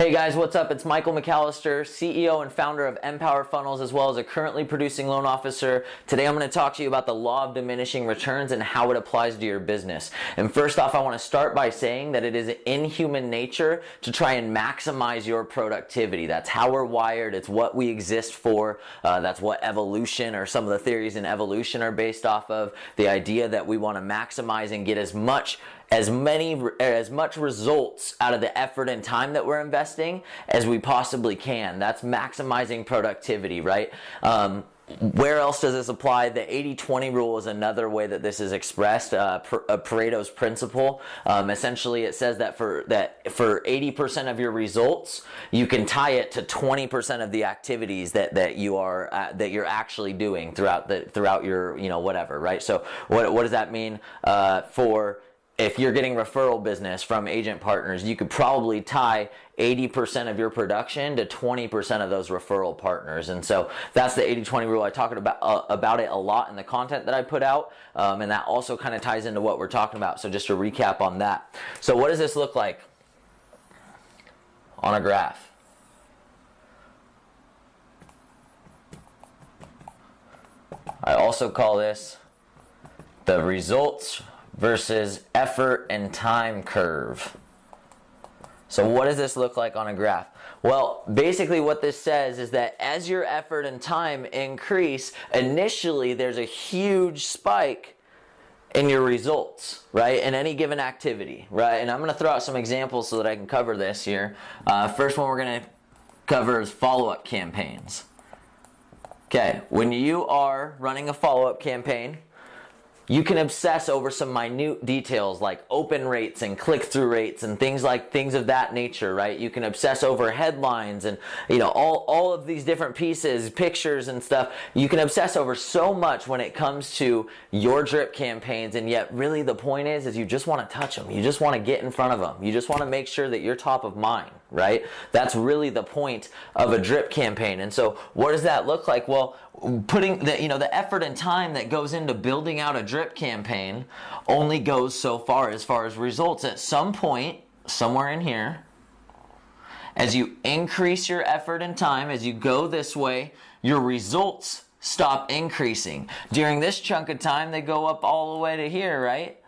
Hey guys, what's up? It's Michael McAllister, CEO and founder of Empower Funnels, as well as a currently producing loan officer. Today I'm going to talk to you about the Law of Diminishing Returns and how it applies to your business. And first off, I want to start by saying that it is in human nature to try and maximize your productivity. That's how we're wired. It's what we exist for. That's what evolution, or some of the theories in evolution, are based off of. The idea that we want to maximize and get as much results out of the effort and time that we're investing as we possibly can. That's maximizing productivity, right? Where else does this apply? The 80-20 rule is another way that this is expressed, Pareto's principle. Essentially, it says that for 80% of your results, you can tie it to 20% of the activities that you're actually doing throughout your whatever, right? So what does that mean if you're getting referral business from agent partners? You could probably tie 80% of your production to 20% of those referral partners. And so that's the 80-20 rule. I talk about it a lot in the content that I put out, and that also kind of ties into what we're talking about. So just to recap on that. So what does this look like on a graph? I also call this the results versus effort and time curve. So what does this look like on a graph? Well, basically what this says is that as your effort and time increase, initially there's a huge spike in your results, right? In any given activity, right? And I'm going to throw out some examples so that I can cover this here. First one we're going to cover is follow-up campaigns. Okay, when you are running a follow-up campaign, you can obsess over some minute details like open rates and click-through rates and things of that nature, right? You can obsess over headlines and all of these different pieces, pictures and stuff. You can obsess over so much when it comes to your drip campaigns, and yet really the point is you just want to touch them. You just want to get in front of them. You just want to make sure that you're top of mind, right? That's really the point of a drip campaign. And so what does that look like? Well, putting the effort and time that goes into building out a drip campaign only goes so far as results. At some point, somewhere in here, as you increase your effort and time, as you go this way, your results stop increasing. During this chunk of time, they go up all the way to here, right?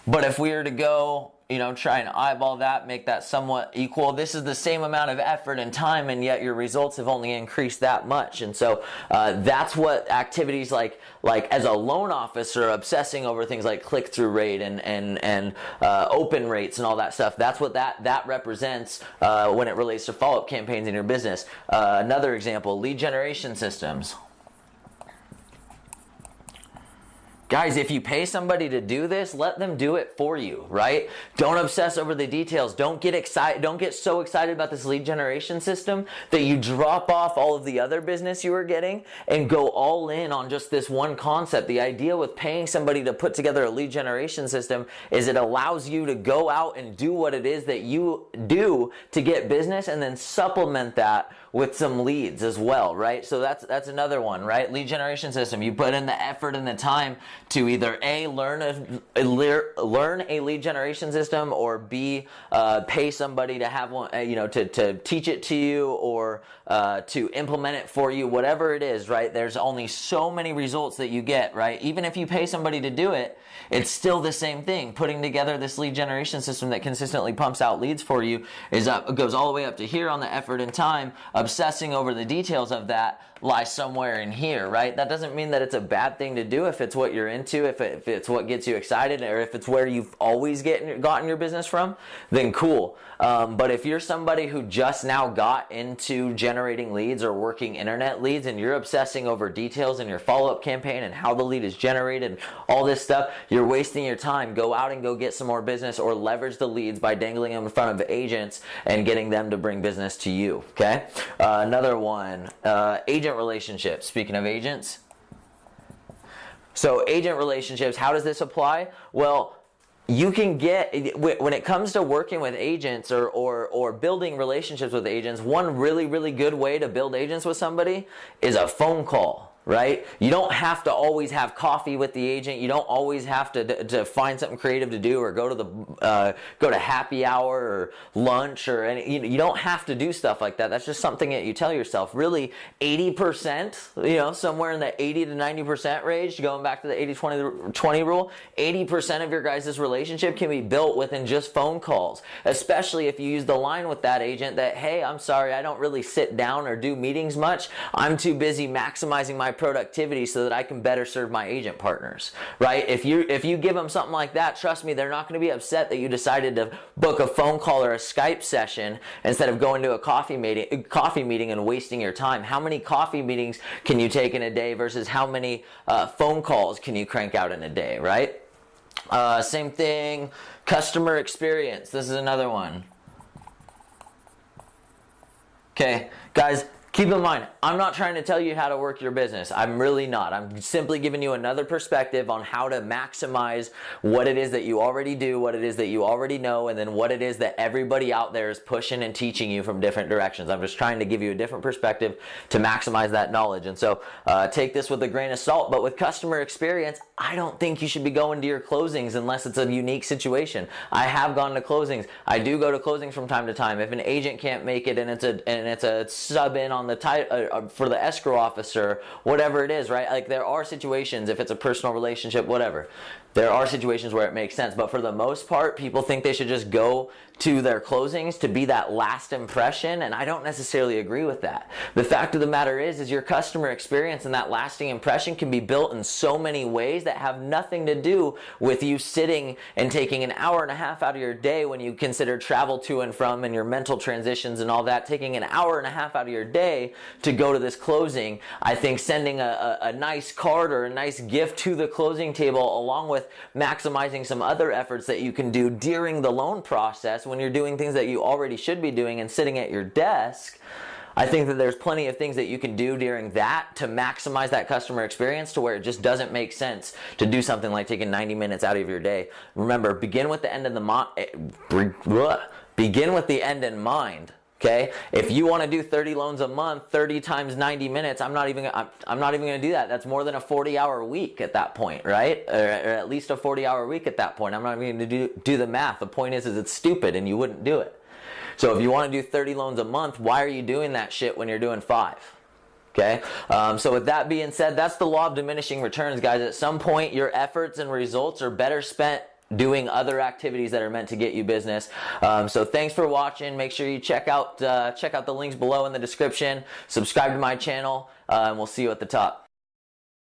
But if we were to go, try and eyeball that, make that somewhat equal, this is the same amount of effort and time, and yet your results have only increased that much. And so that's what activities like as a loan officer, obsessing over things like click-through rate and open rates and all that stuff, that's what that represents when it relates to follow-up campaigns in your business. Another example, lead generation systems. Guys, if you pay somebody to do this, let them do it for you, right? Don't obsess over the details. Don't get excited. Don't get so excited about this lead generation system that you drop off all of the other business you were getting and go all in on just this one concept. The idea with paying somebody to put together a lead generation system is it allows you to go out and do what it is that you do to get business, and then supplement that with some leads as well, right? So that's another one, right? Lead generation system. You put in the effort and the time to either A, learn a lead generation system, or B, pay somebody to have one, to teach it to you, or to implement it for you, whatever it is, right? There's only so many results that you get, right? Even if you pay somebody to do it, it's still the same thing. Putting together this lead generation system that consistently pumps out leads for you goes all the way up to here on the effort and time. Obsessing over the details of that lies somewhere in here, right? That doesn't mean that it's a bad thing to do if it's what you're into, if it's what gets you excited, or if it's where you've always gotten your business from, then cool. But if you're somebody who just now got into generating leads or working internet leads, and you're obsessing over details in your follow-up campaign and how the lead is generated and all this stuff, you're wasting your time. Go out and go get some more business, or leverage the leads by dangling them in front of agents and getting them to bring business to you, okay? Another one, agent relationships. Speaking of agents, so agent relationships, how does this apply? Well, you can get, when it comes to working with agents or building relationships with agents, one really, really good way to build agents with somebody is a phone call. right? You don't have to always have coffee with the agent. You don't always have to find something creative to do, or go to happy hour or lunch, or you don't have to do stuff like that. That's just something that you tell yourself. Really, 80%, somewhere in the 80 to 90% range, going back to the 80-20 rule, 80% of your guys' relationship can be built within just phone calls, especially if you use the line with that agent that, hey, I'm sorry, I don't really sit down or do meetings much. I'm too busy maximizing my productivity so that I can better serve my agent partners, right? If you give them something like that, trust me, they're not going to be upset that you decided to book a phone call or a Skype session instead of going to a coffee meeting and wasting your time. How many coffee meetings can you take in a day versus how many phone calls can you crank out in a day, right? Same thing, customer experience. This is another one. Okay, guys, keep in mind, I'm not trying to tell you how to work your business. I'm really not. I'm simply giving you another perspective on how to maximize what it is that you already do, what it is that you already know, and then what it is that everybody out there is pushing and teaching you from different directions. I'm just trying to give you a different perspective to maximize that knowledge. And so take this with a grain of salt, but with customer experience, I don't think you should be going to your closings unless it's a unique situation. I have gone to closings. I do go to closings from time to time. If an agent can't make it and it's a sub in on the for the escrow officer, whatever it is, right? Like, there are situations, if it's a personal relationship, whatever, there are situations where it makes sense. But for the most part, people think they should just go to their closings to be that last impression, and I don't necessarily agree with that. The fact of the matter is your customer experience and that lasting impression can be built in so many ways that have nothing to do with you sitting and taking an hour and a half out of your day when you consider travel to and from and your mental transitions and all that, taking an hour and a half out of your day to go to this closing. I think sending a nice card or a nice gift to the closing table, along with maximizing some other efforts that you can do during the loan process when you're doing things that you already should be doing and sitting at your desk, I think that there's plenty of things that you can do during that to maximize that customer experience to where it just doesn't make sense to do something like taking 90 minutes out of your day. Remember, begin with the end in mind. Okay, if you want to do 30 loans a month, 30 times 90 minutes, I'm not even going to do that. That's more than a 40-hour week at that point, right? Or at least a 40-hour week at that point. I'm not even going to do the math. The point is it's stupid and you wouldn't do it. So if you want to do 30 loans a month, why are you doing that shit when you're doing 5? Okay, so with that being said, that's the law of diminishing returns, guys. At some point, your efforts and results are better spent doing other activities that are meant to get you business. So thanks for watching. Make sure you check out the links below in the description. Subscribe to my channel, and we'll see you at the top.